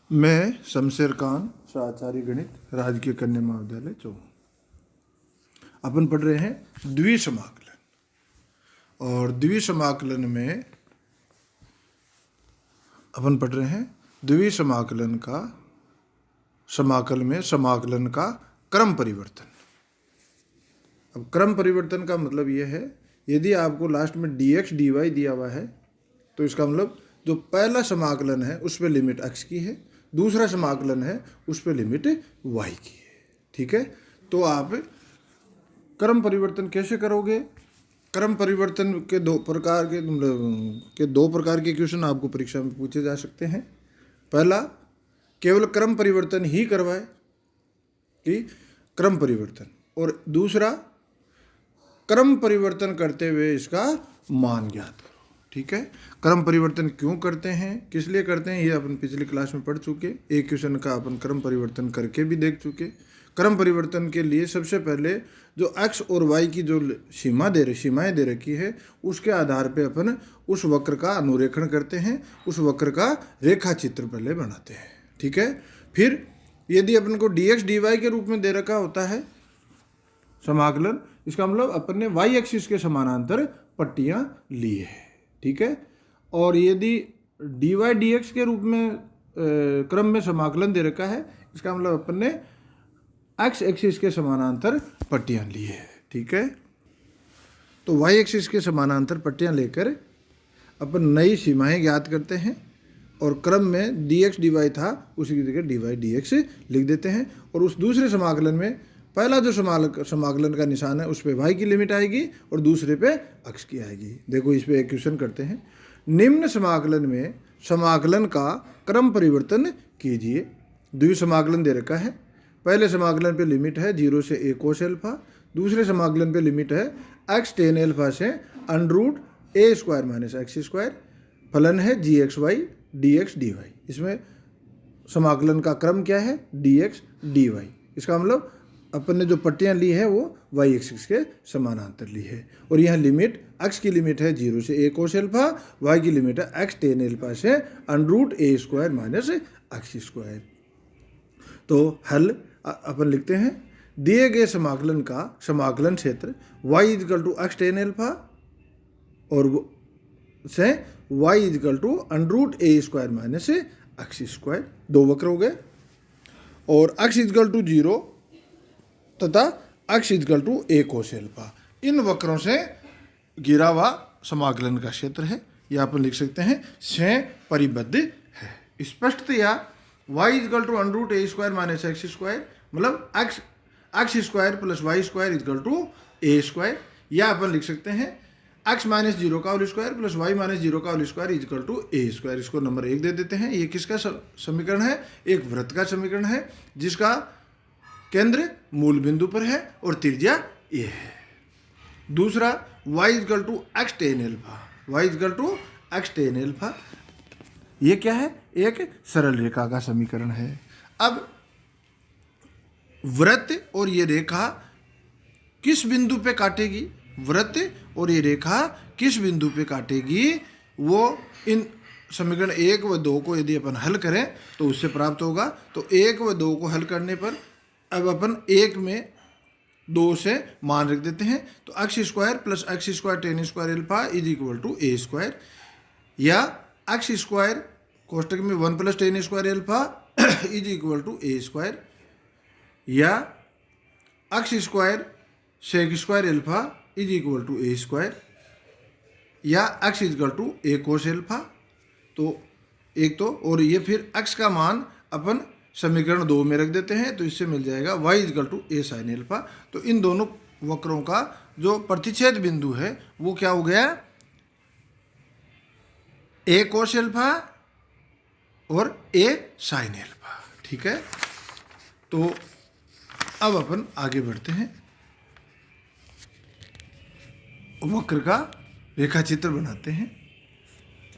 मैं शमशेर खान, आचार्य गणित, राजकीय कन्या महाविद्यालय चौक। अपन पढ़ रहे हैं द्विसमाकलन, और द्विसमाकलन में अपन पढ़ रहे हैं द्विसमाकलन का समाकल में समाकलन का क्रम परिवर्तन। अब क्रम परिवर्तन का मतलब यह है, यदि आपको लास्ट में dx dy दिया हुआ है तो इसका मतलब जो पहला समाकलन है उस पर लिमिट x की है, दूसरा समाकलन है उस पर लिमिट y की है। ठीक है, तो आप क्रम परिवर्तन कैसे करोगे? क्रम परिवर्तन के दो प्रकार के क्वेश्चन आपको परीक्षा में पूछे जा सकते हैं। पहला, केवल क्रम परिवर्तन ही करवाए कि क्रम परिवर्तन, और दूसरा क्रम परिवर्तन करते हुए इसका मान ज्ञात करो। ठीक है, क्रम परिवर्तन क्यों करते हैं, किस लिए करते हैं, ये अपन पिछली क्लास में पढ़ चुके। एक क्वेश्चन का अपन क्रम परिवर्तन करके भी देख चुके। क्रम परिवर्तन के लिए सबसे पहले जो x और y की जो सीमाएं दे रखी है उसके आधार पे अपन उस वक्र का अनुरेखण करते हैं, उस वक्र का रेखा चित्र पहले बनाते हैं। ठीक है, फिर यदि अपन को dx dy के रूप में दे रखा होता है समाकलन, इसका मतलब अपन ने y एक्सिस के समानांतर पट्टियां ली है। ठीक है, और यदि dy dx के रूप में क्रम में समाकलन दे रखा है, इसका मतलब अपन ने x एक्सिस के समानांतर पट्टियां ली है। ठीक है, तो y एक्सिस के समानांतर पट्टियां लेकर अपन नई सीमाएं ज्ञात करते हैं, और क्रम में dx dy था उसी की जगह dy dx लिख देते हैं, और उस दूसरे समाकलन में पहला जो समाकलन का निशान है उस पर y की लिमिट आएगी और दूसरे पे x की आएगी। देखो इस पे एक क्वेश्चन करते हैं। निम्न समाकलन में समाकलन का क्रम परिवर्तन कीजिए। द्विसमाकलन दे रखा है, पहले समाकलन पे लिमिट है 0 से a cos अल्फा, दूसरे समाकलन पे लिमिट है x tan अल्फा से √a² - x², फलन है gxy dx dy। इसमें समाकलन का क्रम क्या है? dx dy। इसका मतलब अपन ने जो पट्टियां ली है वो y एक्सिस के समानांतर ली है, और यहाँ लिमिट x की लिमिट है 0 से a cos अल्फा, y की लिमिट है x tan अल्फा से √a² - x²। तो हल अपन लिखते हैं, दिए गए समाकलन का समाकलन क्षेत्र y = x tan अल्फा और से y √a² - x²। दो वक्र हो गए, और x = 0 तथा x = a cos अल्फा, इन वक्रों से घिरा हुआ समाकलन का क्षेत्र है। यह अपन लिख सकते हैं से परिबद्ध है। स्पष्टतया y = √a² - x², मतलब x² + y² = a², या अपन लिख सकते हैं x - 0² + y - 0² = a²। इसको नंबर 1 दे देते हैं। ये किसका समीकरण है? एक वृत्त का समीकरण है जिसका केंद्र मूल बिंदु पर है और त्रिज्या a है। दूसरा, y = x tan alpha, y = x tan alpha, ये क्या है? एक सरल रेखा का समीकरण है। अब वृत्त और ये रेखा किस बिंदु पे काटेगी, वृत्त और ये रेखा किस बिंदु पे काटेगी, वो इन समीकरण 1 व 2 को यदि अपन हल करें तो उससे प्राप्त होगा। तो 1 व 2 को हल करने पर अब अपन 1 में 2 से मान रख देते हैं, तो x² + x² tan² alpha = a², या x² कोष्टक में 1 + tan² अल्फा = a², या x² sec² अल्फा = a², या x = a cos अल्फा। तो एक तो, और ये फिर x का मान अपन समीकरण 2 में रख देते हैं, तो इससे मिल जाएगा y = a sin अल्फा। तो इन दोनों वक्रों का जो प्रतिच्छेद बिंदु है वो क्या हो गया? a cos अल्फा और a sin अल्फा। ठीक है, तो अब अपन आगे बढ़ते हैं, वक्र का रेखा चित्र बनाते हैं।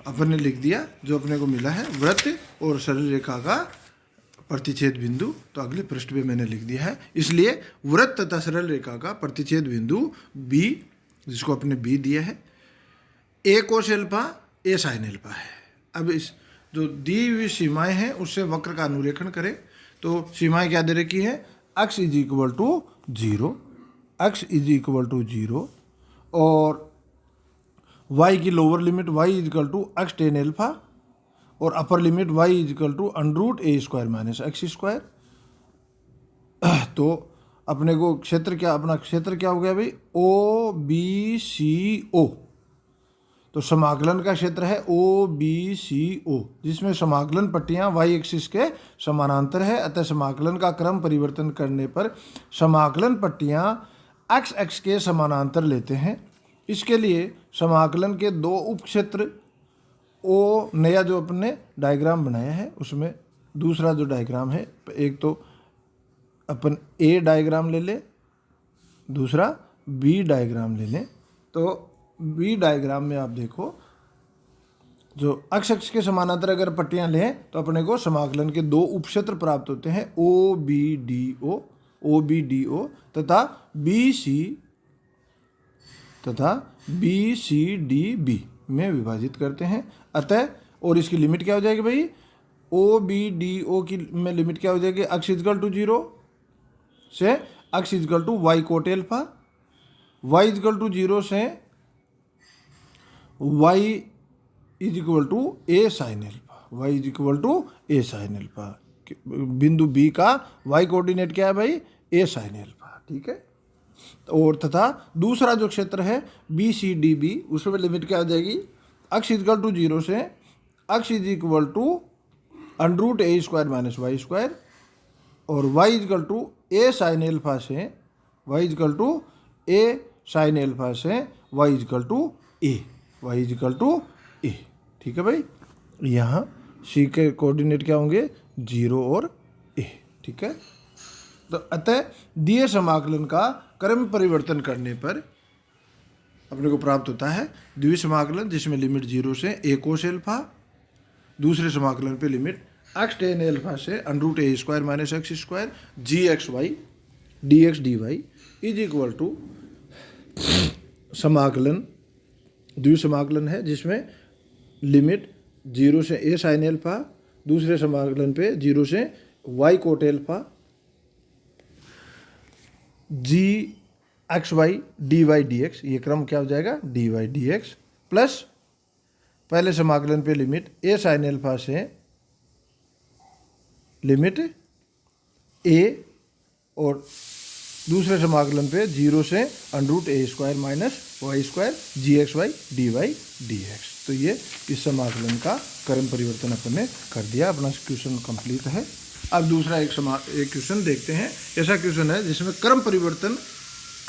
अपन ने लिख दिया जो अपने को मिला है, वृत्त और सरल रेखा का प्रतिच्छेद बिंदु। तो अगले पृष्ठ पे मैंने लिख दिया है, इसलिए वृत्त तथा सरल रेखा का प्रतिच्छेद बिंदु B, जिसको अपने B दिया है, a cos alpha a sin alpha है। अब इस जो दी हुई सीमाएं हैं उससे वक्र का अनुरेखण करें। तो सीमाएं क्या दे रखी है, x is equal to 0, x is equal to 0 और y की lower limit y is equal to x tan alpha और upper limit y is equal to √a² minus x²। तो अपने को अपना क्षेत्र क्या हो गया भाई, OBCO। तो समाकलन का क्षेत्र है OBCO, जिसमें समाकलन पट्टियां y एक्सिस के समानांतर है। अतः समाकलन का क्रम परिवर्तन करने पर समाकलन पट्टियां x अक्ष के समानांतर लेते हैं। इसके लिए समाकलन के दो उप क्षेत्र ओ नया जो अपने डायग्राम बनाया है उसमें दूसरा जो डायग्राम है, एक तो अपन ए डायग्राम ले लें, दूसरा बी डायग्राम ले लें। तो बी डायग्राम में आप देखो, जो x अक्ष के समानांतर अगर पट्टियां लें तो अपने को समाकलन के दो उपक्षेत्र प्राप्त होते हैं, OBDO तथा BCDB में विभाजित करते हैं। अतः और इसकी लिमिट क्या हो जाएगी भाई, OBDO की में लिमिट क्या हो जाएगी, x इक्वल टू 0 से x equal to y cot alpha, y equal to 0 से y is equal to a sine alpha, y is equal to a sine alpha. बिंदु B का y कोऑर्डिनेट क्या है भाई, a साइन एल्फा, ठीक है। और तथा दूसरा जो क्षेत्र है BCDB, उसमें लिमिट क्या हो जाएगी, x इक्वल टू 0 से x is equal to √a² minus y² और y equal to a sine alpha से y equal to a sine alpha से y equal to a, y equal to a, ठीक है भाई। यहाँ C के coordinate क्या होंगे, 0 और a, ठीक है। तो अतः दिए समाकलन का क्रम परिवर्तन करने पर अपने को प्राप्त होता है द्वितीय समाकलन, जिसमें लिमिट 0 से a कोस एल्फा, दूसरे समाकलन पे लिमिट x टेन एल्फा से √a² minus x² gxy dx dy is equal to समाकलन द्वितीय समाकलन है, जिसमें लिमिट 0 से a साइन एल्फा, दूसरे समाकलन पे 0 से y cot alpha gxy dy dx, ये क्रम क्या हो जाएगा, dy dx प्लस पहले समाकलन पे लिमिट a साइन एल्फा से लिमिट a और दूसरे समाकलन पे 0 से √a² minus y² gxy dy dx। तो ये इस समाकलन का क्रम परिवर्तन अपन ने कर दिया, अपना क्वेश्चन कंप्लीट है। अब दूसरा एक क्वेश्चन देखते हैं। ऐसा क्वेश्चन है जिसमें क्रम परिवर्तन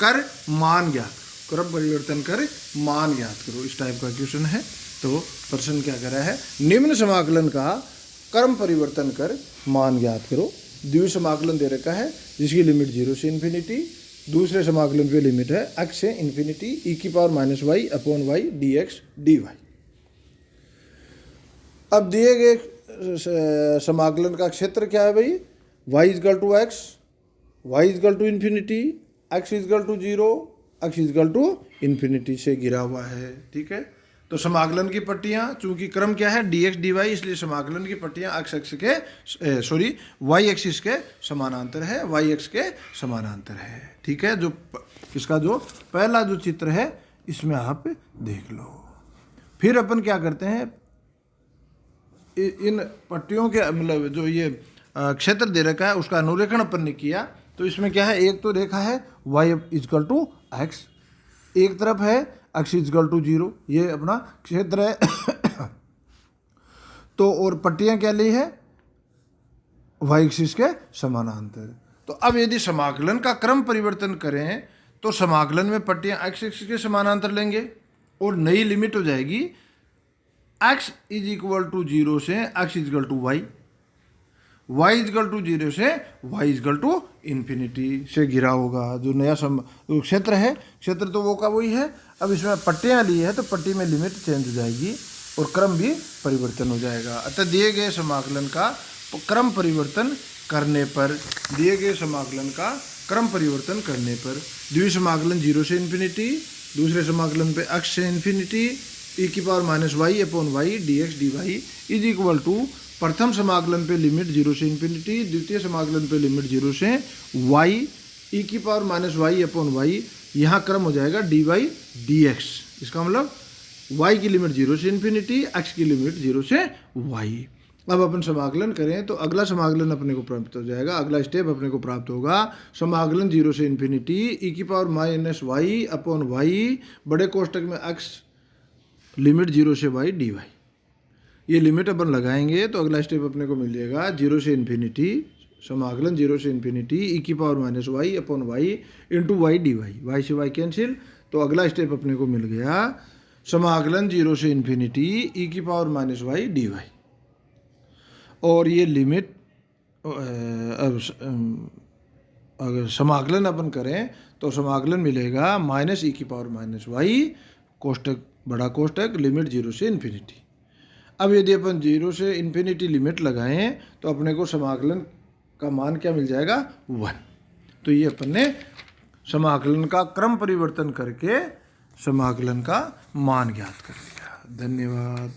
कर मान ज्ञात, क्रम परिवर्तन कर मान ज्ञात करो, इस टाइप का क्वेश्चन है। तो प्रश्न क्या कर रहा है, निम्न समाकलन का क्रम परिवर्तन कर मान ज्ञात करो। द्वितीय समाकलन दे रखा है जिसकी लिमिट 0 से इन्फिनिटी, दूसरे समाकलन पे लिमिट है x से इन्फिनिटी e⁻y/y dx dy। अब दिए गए समाकलन का क्षेत्र क्या है भाई, y equal to x, y equal to infinity, x equal to 0, x equal to infinity से घिरा हुआ है, ठीक है। तो समाकलन की पट्टियां, चूंकि क्रम क्या है dx dy, इसलिए समाकलन की पट्टियां x अक्ष के y एक्सिस के समानांतर है, y अक्ष के समानांतर है, ठीक है। जो इसका जो पहला जो चित्र है इसमें आप देख लो। फिर अपन क्या करते हैं, इन पट्टियों के मतलब जो ये क्षेत्र दे रखा है उसका अनुरेखण अपन ने किया। तो इसमें क्या है, एक तो रेखा है y इक्वल टू x, एक तरफ है x इक्वल टू 0, ये अपना क्षेत्र है। तो और पट्टियां क्या ली है, y एक्सिस के समानांतर। तो अब यदि समाकलन का क्रम परिवर्तन करें तो समाकलन में पट्टियां x एक्सिस के समानांतर लेंगे और नई लिमिट हो जाएगी x इज इक्वल टू 0 से x equal to y, y equal to 0 से y इक्वल टू इन्फिनिटी से घिरा होगा। जो नया क्षेत्र है, क्षेत्र तो वो का वही है। अब इसमें पट्टियां ली है तो पट्टी में लिमिट चेंज हो जाएगी और क्रम भी परिवर्तन हो जाएगा। अतः दिए गए समाकलन का क्रम परिवर्तन करने पर, दिए गए समाकलन का क्रम परिवर्तन करने पर द्वितीय समाकलन 0 से इन्फिनिटी, दूसरे समाकलन पे x से इन्फिनिटी ई की power minus y upon y d x d y is equal to प्रथम समाकलन पे लिमिट 0 से इन्फिनिटी, द्वितीय समाकलन पे लिमिट 0 से वाई ई की power minus y upon y, यहाँ क्रम हो जाएगा डी वाई डी एक्स। इसका मतलब y की लिमिट 0 से इन्फिनिटी, x की लिमिट 0 से y। अब अपन समाकलन करें तो अगला समाकलन अपने को प्राप्त हो जाएगा, अगला स्टेप अपने को प्राप्त होगा समाकलन 0 से इन्फिनिटी ई की power minus y upon y बड़े कोष्टक में x लिमिट 0 से y dy। ये लिमिट अपन लगाएंगे तो अगला स्टेप अपने को मिल जाएगा 0 से इन्फिनिटी समाकलन 0 से इन्फिनिटी ई की power minus y upon y into y d y, y से वाई कैंसिल। तो अगला स्टेप अपने को मिल गया समाकलन 0 से इन्फिनिटी ई की power minus y d y. और ये लिमिट अगर समाकलन अपन करें तो समाकलन मिलेगा माइनस ई की पावर माइनस वाई कोष्टक बड़ा कोष्टक लिमिट 0 से इन्फिनिटी। अब यदि अपन 0 से इन्फिनिटी लिमिट लगाएं तो अपने को समाकलन का मान क्या मिल जाएगा 1। तो ये अपन ने समाकलन का क्रम परिवर्तन करके समाकलन का मान ज्ञात कर लिया। धन्यवाद।